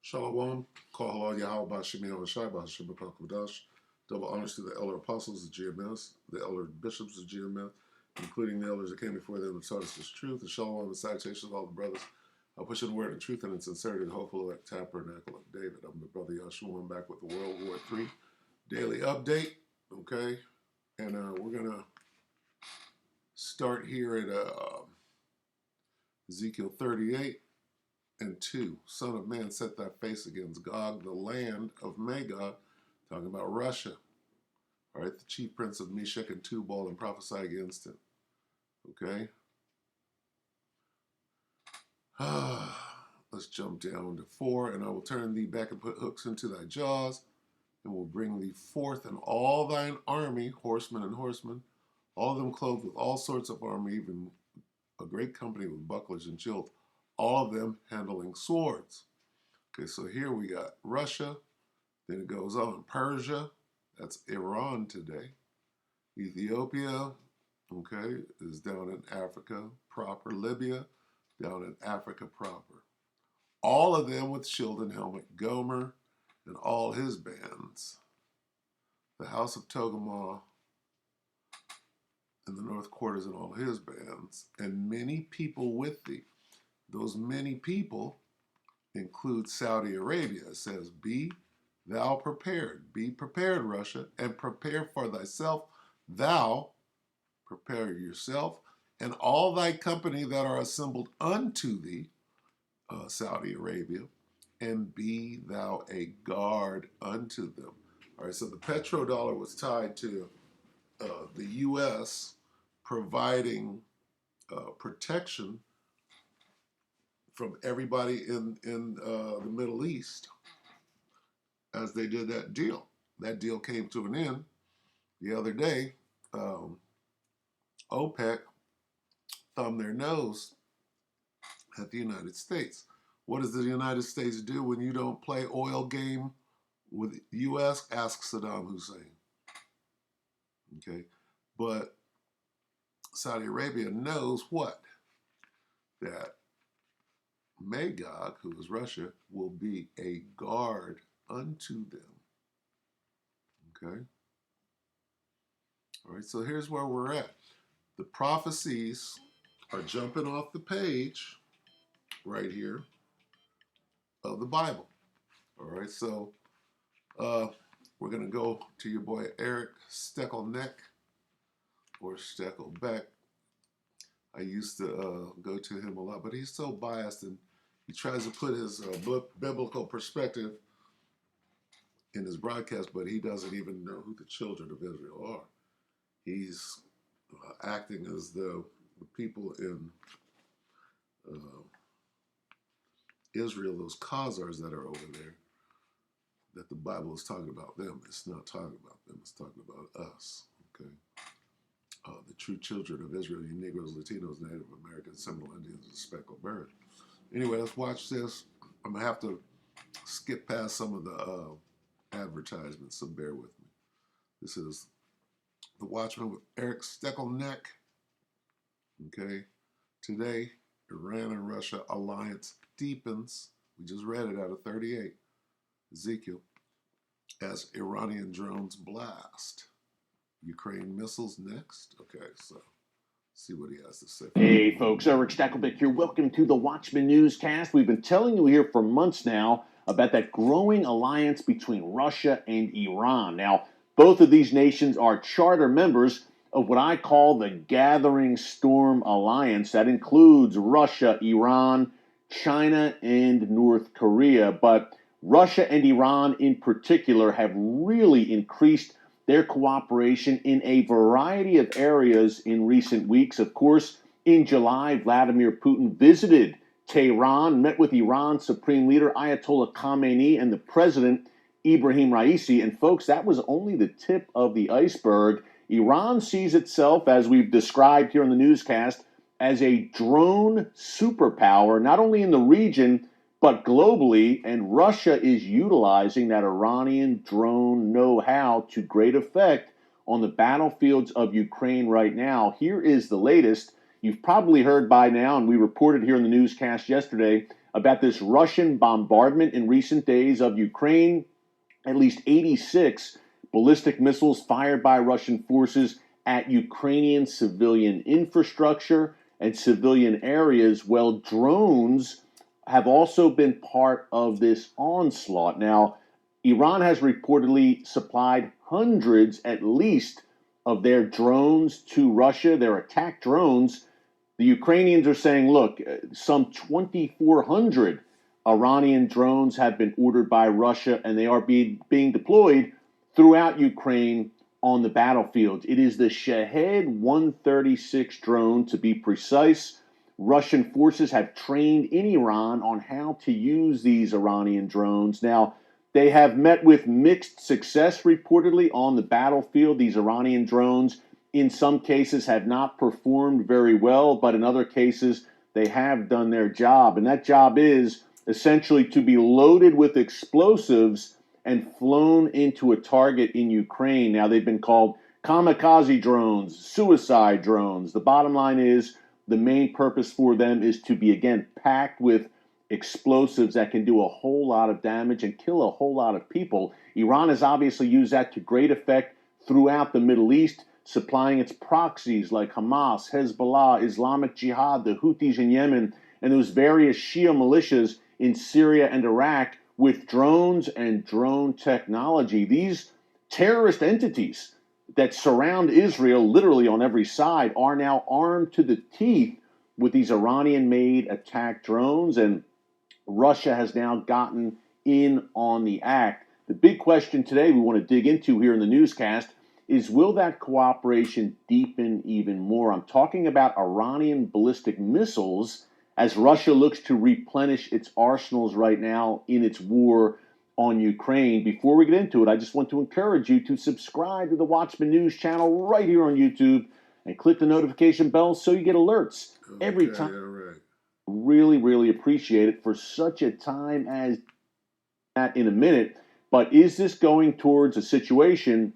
Shalom, Kol Halal Yahweh Bashim Yahushai Bashim Kodash. Double honors to the elder apostles of GMS, the elder bishops of GMS, including the elders that came before them and taught us this truth. And shalom and salutations of all the brothers. I'll push in the word of truth and in sincerity and hopeful like tabernacle of David. I'm the brother Yahshua. I'm back with the World War III Daily Update. Okay, and we're gonna start here at Ezekiel 38. And 2, Son of man, set thy face against Gog, the land of Magog, talking about Russia. All right, the chief prince of Meshech and Tubal, and prophesy against him. Okay? Let's jump down to 4. And I will turn thee back and put hooks into thy jaws, and will bring thee forth in all thine army, horsemen and horsemen, all of them clothed with all sorts of armor, even a great company with bucklers and shields, all of them handling swords. Okay, so here we got Russia, then it goes on Persia, that's Iran today. Ethiopia, okay, is down in Africa proper. Libya, down in Africa proper. All of them with shield and helmet. Gomer and all his bands. The house of Togarmah in the north quarters and all his bands. And many people with thee. Those many people include Saudi Arabia. It says, be thou prepared. Be prepared, Russia, and prepare for thyself. Thou prepare yourself, and all thy company that are assembled unto thee, Saudi Arabia, and be thou a guard unto them. All right, so the petrodollar was tied to the U.S. providing protection from everybody in the Middle East as they did that deal. That deal came to an end the other day. OPEC thumbed their nose at the United States. What does the United States do when you don't play oil game with the U.S.? Ask Saddam Hussein. Okay, but Saudi Arabia knows what? That Magog, who is Russia, will be a guard unto them. Okay? All right, so here's where we're at. The prophecies are jumping off the page right here of the Bible. All right, so we're going to go to your boy Eric Steckelneck, or Steckelbeck. I used to go to him a lot, but he's so biased, and he tries to put his biblical perspective in his broadcast, but he doesn't even know who the children of Israel are. He's acting as though the people in Israel, those Khazars that are over there, that the Bible is talking about them. It's not talking about them. It's talking about us. Okay. The true children of Israel, you Negroes, Latinos, Native Americans, Seminole Indians, and speckled birds. Anyway, let's watch this. I'm going to have to skip past some of the advertisements, so bear with me. This is The Watchman with Eric Steckelneck. Okay. Today, Iran and Russia alliance deepens. We just read it out of 38. Ezekiel. As Iranian drones blast. Ukraine missiles next. Okay, so see what he has to say. Hey folks, Eric Stackelbeck here. Welcome to the Watchman Newscast. We've been telling you here for months now about that growing alliance between Russia and Iran. Now, both of these nations are charter members of what I call the Gathering Storm Alliance. That includes Russia, Iran, China, and North Korea. But Russia and Iran in particular have really increased their cooperation in a variety of areas in recent weeks. Of course, in July, Vladimir Putin visited Tehran, met with Iran's Supreme Leader Ayatollah Khamenei and the President Ibrahim Raisi. And folks, that was only the tip of the iceberg. Iran sees itself, as we've described here in the newscast, as a drone superpower, not only in the region, but globally, and Russia is utilizing that Iranian drone know-how to great effect on the battlefields of Ukraine right now. Here is the latest. You've probably heard by now, and we reported here in the newscast yesterday, about this Russian bombardment in recent days of Ukraine. At least 86 ballistic missiles fired by Russian forces at Ukrainian civilian infrastructure and civilian areas. Well, drones have also been part of this onslaught. Now, Iran has reportedly supplied hundreds, at least, of their drones to Russia, their attack drones. The Ukrainians are saying, look, some 2,400 Iranian drones have been ordered by Russia, and they are being deployed throughout Ukraine on the battlefield. It is the Shahed 136 drone, to be precise. Russian forces have trained in Iran on how to use these Iranian drones. Now, they have met with mixed success reportedly on the battlefield. These Iranian drones, in some cases, have not performed very well, but in other cases, they have done their job. And that job is essentially to be loaded with explosives and flown into a target in Ukraine. Now, they've been called kamikaze drones, suicide drones. The bottom line is the main purpose for them is to be, again, packed with explosives that can do a whole lot of damage and kill a whole lot of people. Iran has obviously used that to great effect throughout the Middle East, supplying its proxies like Hamas, Hezbollah, Islamic Jihad, the Houthis in Yemen, and those various Shia militias in Syria and Iraq with drones and drone technology. These terrorist entities that surround Israel literally on every side are now armed to the teeth with these Iranian-made attack drones, and Russia has now gotten in on the act. The big question today we want to dig into here in the newscast is, will that cooperation deepen even more? I'm talking about Iranian ballistic missiles as Russia looks to replenish its arsenals right now in its war on Ukraine. Before we get into it, I just want to encourage you to subscribe to the Watchman News channel right here on YouTube and click the notification bell so you get alerts every time. All right. Really, really appreciate it for such a time as that in a minute. But is this going towards a situation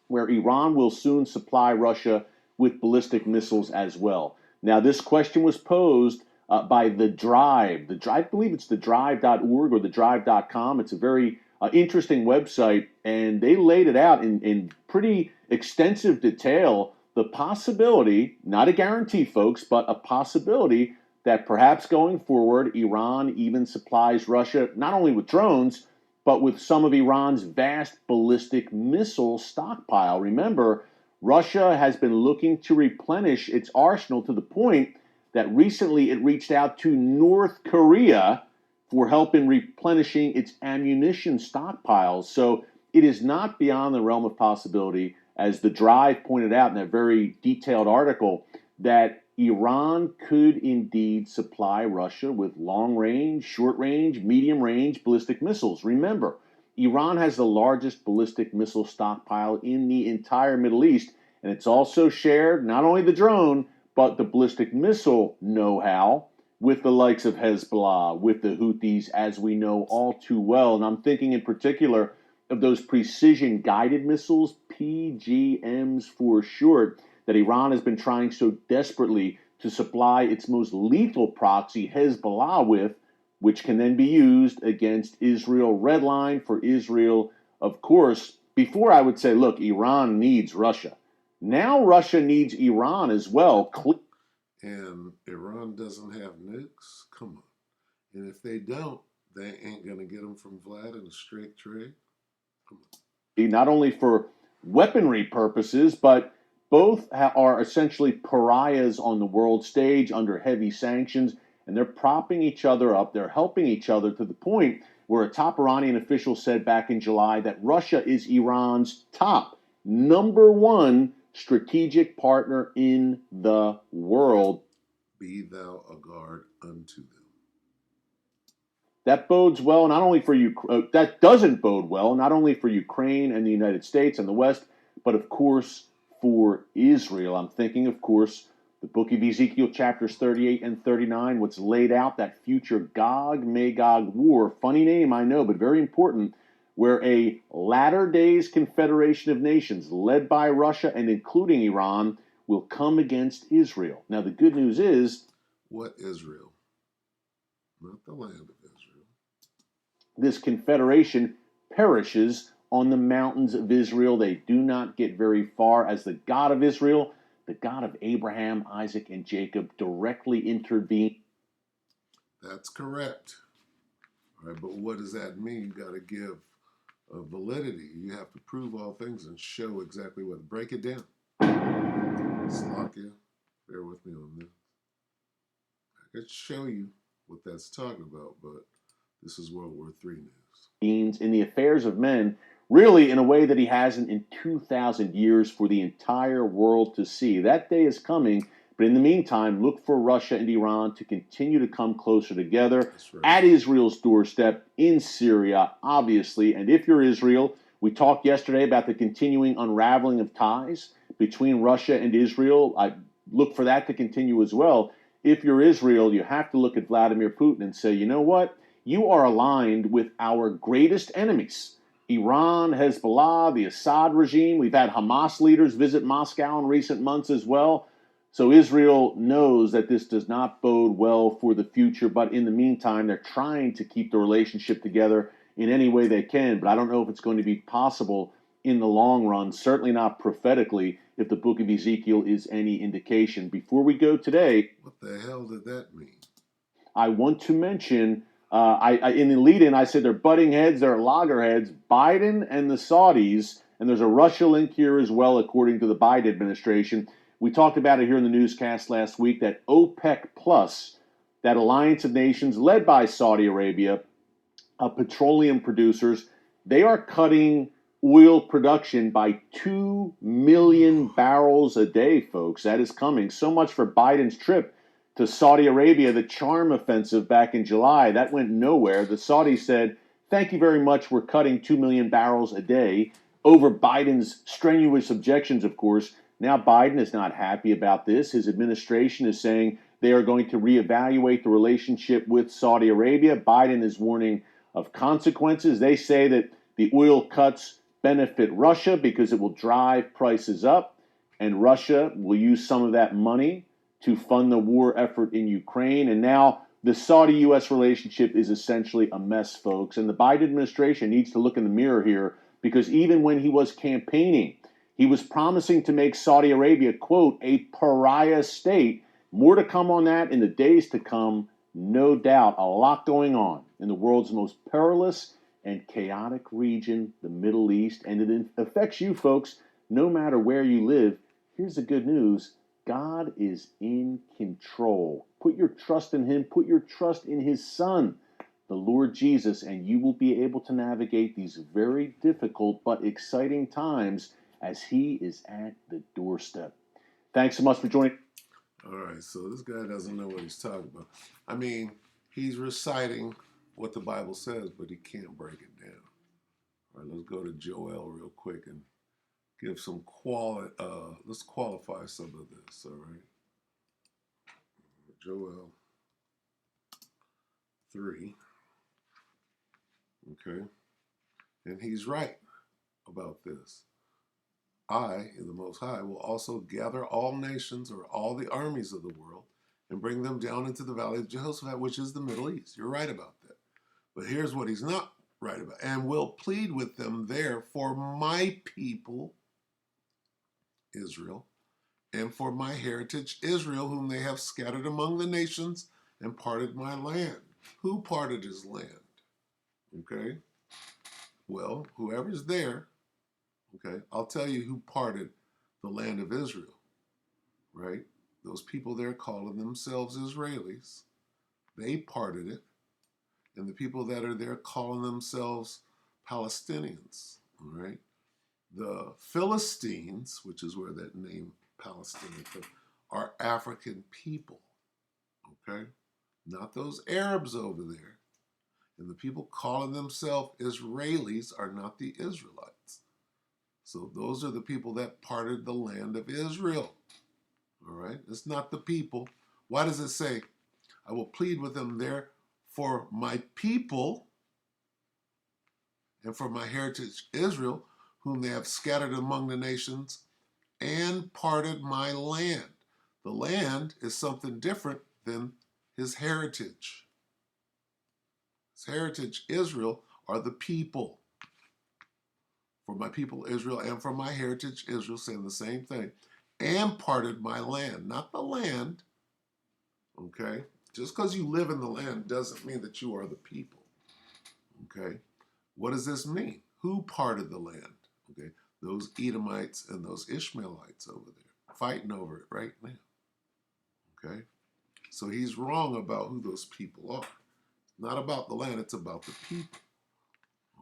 where Iran will soon supply Russia with ballistic missiles as well? Now, this question was posed by The Drive. I believe it's thedrive.org or thedrive.com. It's a very interesting website, and they laid it out in pretty extensive detail. The possibility, not a guarantee, folks, but a possibility that perhaps going forward, Iran even supplies Russia not only with drones, but with some of Iran's vast ballistic missile stockpile. Remember, Russia has been looking to replenish its arsenal to the point that recently it reached out to North Korea for help in replenishing its ammunition stockpiles. So it is not beyond the realm of possibility, as The Drive pointed out in a very detailed article, that Iran could indeed supply Russia with long-range, short-range, medium-range ballistic missiles. Remember, Iran has the largest ballistic missile stockpile in the entire Middle East, and it's also shared not only the drone, but the ballistic missile know-how with the likes of Hezbollah, with the Houthis, as we know all too well. And I'm thinking in particular of those precision-guided missiles, PGMs for short, that Iran has been trying so desperately to supply its most lethal proxy, Hezbollah, with, which can then be used against Israel. Red line for Israel, of course. Before I would say, look, Iran needs Russia. Now Russia needs Iran as well. And Iran doesn't have nukes? Come on. And if they don't, they ain't going to get them from Vlad in a straight trade? Come on. Not only for weaponry purposes, but both are essentially pariahs on the world stage under heavy sanctions, and they're propping each other up. They're helping each other to the point where a top Iranian official said back in July that Russia is Iran's top, number one strategic partner in the world. Be thou a guard unto them. That bodes well not only for that doesn't bode well not only for Ukraine and the United States and the West, but of course for Israel. I'm thinking, of course, the book of Ezekiel, chapters 38 and 39, what's laid out, that future Gog-Magog war. Funny name, I know, but very important, where a latter days confederation of nations led by Russia and including Iran will come against Israel. Now, the good news is... What Israel? not the land of Israel. This confederation perishes on the mountains of Israel. They do not get very far as the God of Israel, the God of Abraham, Isaac, and Jacob, directly intervene. That's correct. All right, but what does that mean? You got to give validity. You have to prove all things and show exactly what. Break it down. Slovakia, bear with me on this. I could show you what that's talking about, but this is World War III news. In the affairs of men, really in a way that he hasn't in 2,000 years for the entire world to see. That day is coming, but in the meantime, look for Russia and Iran to continue to come closer together Right. at Israel's doorstep in Syria, obviously. And if you're Israel, we talked yesterday about the continuing unraveling of ties between Russia and Israel. I look for that to continue as well. If you're Israel, you have to look at Vladimir Putin and say, you know what? You are aligned with our greatest enemies. Iran, Hezbollah, the Assad regime. We've had Hamas leaders visit Moscow in recent months as well. So Israel knows that this does not bode well for the future, but in the meantime, they're trying to keep the relationship together in any way they can. But I don't know if it's going to be possible in the long run, certainly not prophetically, if the book of Ezekiel is any indication. Before we go today, what the hell did that mean? I want to mention, in the lead-in, I said they're butting heads, they're loggerheads. Biden and the Saudis, and there's a Russia link here as well, according to the Biden administration. We talked about it here in the newscast last week, that OPEC Plus, that alliance of nations led by Saudi Arabia, petroleum producers, they are cutting oil production by 2 million barrels a day, folks. That is coming. So much for Biden's trip to Saudi Arabia, the charm offensive back in July. That went nowhere. The Saudis said, thank you very much. We're cutting 2 million barrels a day over Biden's strenuous objections, of course. Now Biden is not happy about this. His administration is saying they are going to reevaluate the relationship with Saudi Arabia. Biden is warning of consequences. They say that the oil cuts benefit Russia because it will drive prices up, and Russia will use some of that money to fund the war effort in Ukraine. And now the Saudi-U.S. relationship is essentially a mess, folks. And the Biden administration needs to look in the mirror here, because even when he was campaigning, he was promising to make Saudi Arabia, quote, a pariah state. More to come on that in the days to come. No doubt, a lot going on in the world's most perilous and chaotic region, the Middle East, and it affects you folks no matter where you live. Here's the good news. God is in control. Put your trust in him. Put your trust in his son, the Lord Jesus, and you will be able to navigate these very difficult but exciting times as he is at the doorstep. Thanks so much for joining. All right, so this guy doesn't know what he's talking about. I mean, he's reciting what the Bible says, but he can't break it down. All right, let's go to Joel real quick and give some let's qualify some of this, all right? Joel 3, okay? And he's right about this. I, the Most High, will also gather all nations or all the armies of the world and bring them down into the valley of Jehoshaphat, which is the Middle East. You're right about that. But here's what he's not right about. And will plead with them there for my people, Israel, and for my heritage, Israel, whom they have scattered among the nations and parted my land. Who parted his land? Okay? Well, whoever's there, okay, I'll tell you who parted the land of Israel, right? Those people there calling themselves Israelis, they parted it. And the people that are there calling themselves Palestinians, all right? The Philistines, which is where that name Palestinian comes, are African people, okay? Not those Arabs over there. And the people calling themselves Israelis are not the Israelites. So those are the people that parted the land of Israel, all right? It's not the people. Why does it say, I will plead with them there for my people and for my heritage Israel, whom they have scattered among the nations and parted my land. The land is something different than his heritage. His heritage, Israel, are the people. For my people Israel and for my heritage Israel, saying the same thing, and parted my land, not the land. Okay? Just because you live in the land doesn't mean that you are the people. Okay? What does this mean? Who parted the land? Okay? Those Edomites and those Ishmaelites over there, fighting over it right now. Okay? So he's wrong about who those people are. It's not about the land, it's about the people.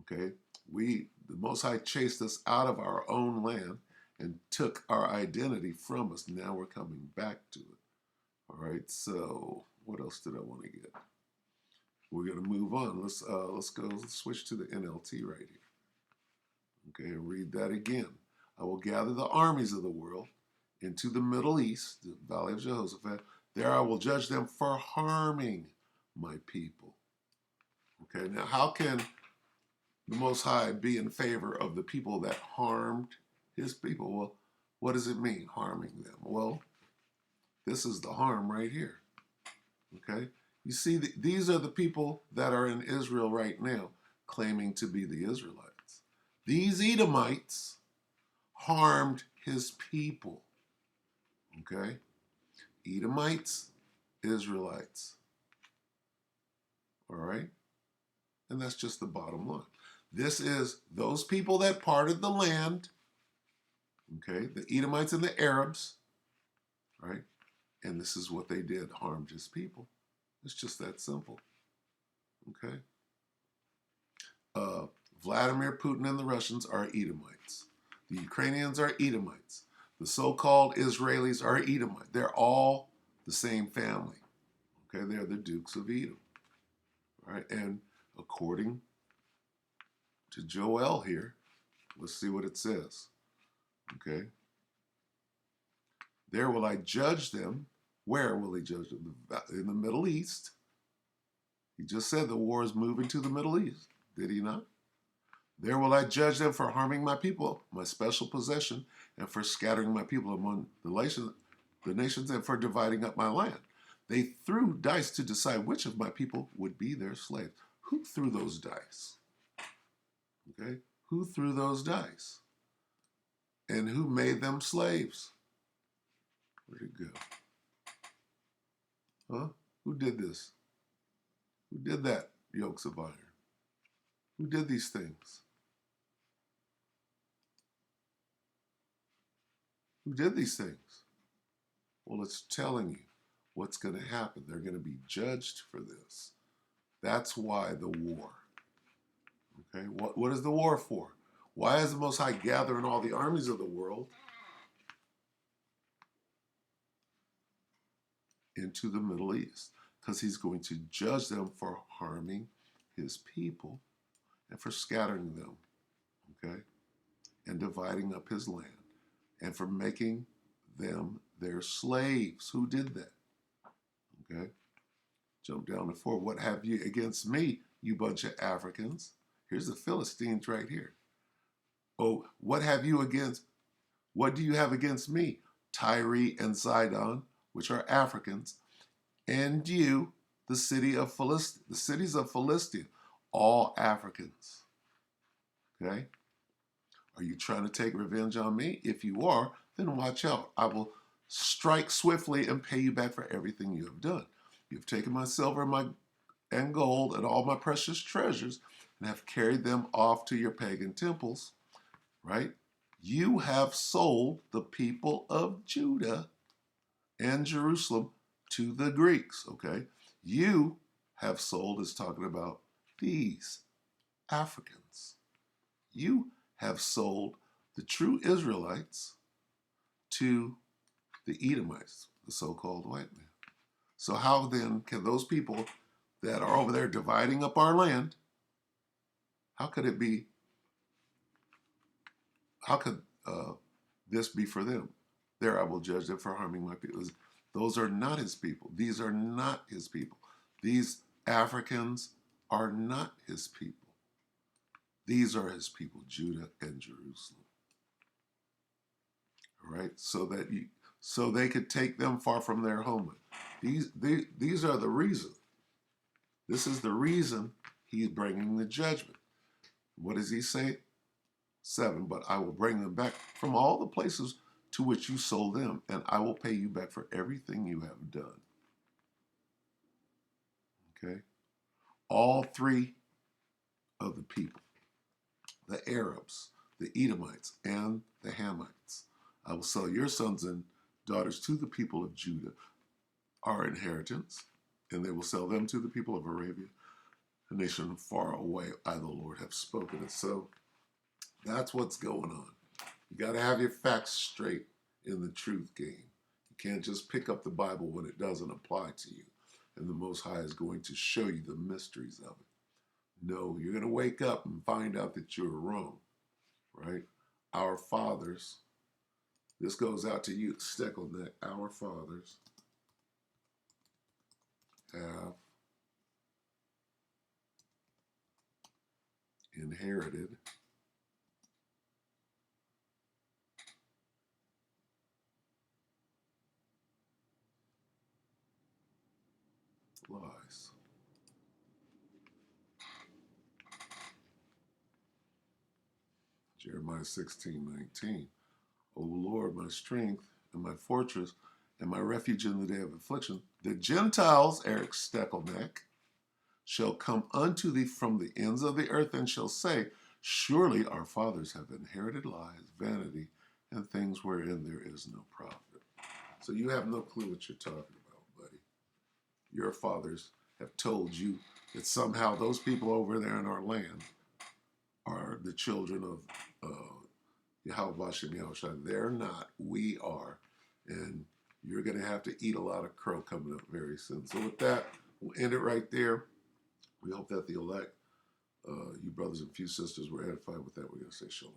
Okay? The Most High chased us out of our own land and took our identity from us. Now we're coming back to it. All right, so what else did I want to get? We're going to move on. Let's switch to the NLT right here. Okay, and read that again. I will gather the armies of the world into the Middle East, the Valley of Jehoshaphat. There I will judge them for harming my people. Okay, now how can the Most High be in favor of the people that harmed his people? Well, what does it mean, harming them? Well, this is the harm right here. Okay? You see, these are the people that are in Israel right now, claiming to be the Israelites. These Edomites harmed his people. Okay? Edomites, Israelites. All right? And that's just the bottom line. This is those people that parted the land, okay, the Edomites and the Arabs, right? And this is what they did, harmed his people. It's just that simple, okay? Vladimir Putin and the Russians are Edomites. The Ukrainians are Edomites. The so-called Israelis are Edomites. They're all the same family, okay? They're the Dukes of Edom, right? And according to Joel here, let's see what it says, okay? There will I judge them. Where will he judge them? In the Middle East. He just said the war is moving to the Middle East. Did he not? There will I judge them for harming my people, my special possession, and for scattering my people among the nations, and for dividing up my land. They threw dice to decide which of my people would be their slave. Who threw those dice? Okay? Who threw those dice? And who made them slaves? Where'd it go? Huh? Who did this? Who did that, yokes of iron? Who did these things? Who did these things? Well, it's telling you what's going to happen. They're going to be judged for this. That's why the war. Okay, what is the war for? Why is the Most High gathering all the armies of the world into the Middle East? Because he's going to judge them for harming his people and for scattering them, okay, and dividing up his land, and for making them their slaves. Who did that? Okay, jump down to 4. What have you against me, you bunch of Africans? Here's the Philistines right here. Oh, what do you have against me, Tyre and Sidon, which are Africans, and you, the cities of Philistia, all Africans. Okay? Are you trying to take revenge on me? If you are, then watch out. I will strike swiftly and pay you back for everything you have done. You've taken my silver and gold and all my precious treasures and have carried them off to your pagan temples, right? You have sold the people of Judah and Jerusalem to the Greeks, okay? You have sold is talking about these Africans. You have sold the true Israelites to the Edomites, the so-called white man. So how then can those people that are over there dividing up our land, how could this be for them? There I will judge them for harming my people. Those are not his people. These are not his people. These Africans are not his people. These are his people, Judah and Jerusalem. All right, so they could take them far from their homeland. These are the reason. This is the reason He's bringing the judgment. What does he say? 7, but I will bring them back from all the places to which you sold them, and I will pay you back for everything you have done. Okay? All 3 of the people, the Arabs, the Edomites, and the Hamites. I will sell your sons and daughters to the people of Judah, our inheritance, and they will sell them to the people of Arabia, a nation far away. I, the Lord, have spoken it. So that's what's going on. You got to have your facts straight in the truth game. You can't just pick up the Bible when it doesn't apply to you. And the Most High is going to show you the mysteries of it. No, you're going to wake up and find out that you're wrong, right? Our fathers, this goes out to you, Steckleneck, our fathers have inherited lies. Jeremiah 16:19. O Lord, my strength and my fortress and my refuge in the day of affliction, the Gentiles, Eric Steckleneck, shall come unto thee from the ends of the earth and shall say, surely our fathers have inherited lies, vanity, and things wherein there is no profit. So you have no clue what you're talking about, buddy. Your fathers have told you that somehow those people over there in our land are the children of Yahweh Shem Yahushua. They're not. We are. And you're going to have to eat a lot of crow coming up very soon. So with that, we'll end it right there. We hope that the elect, you brothers and few sisters, were edified with that. We're going to say shalom.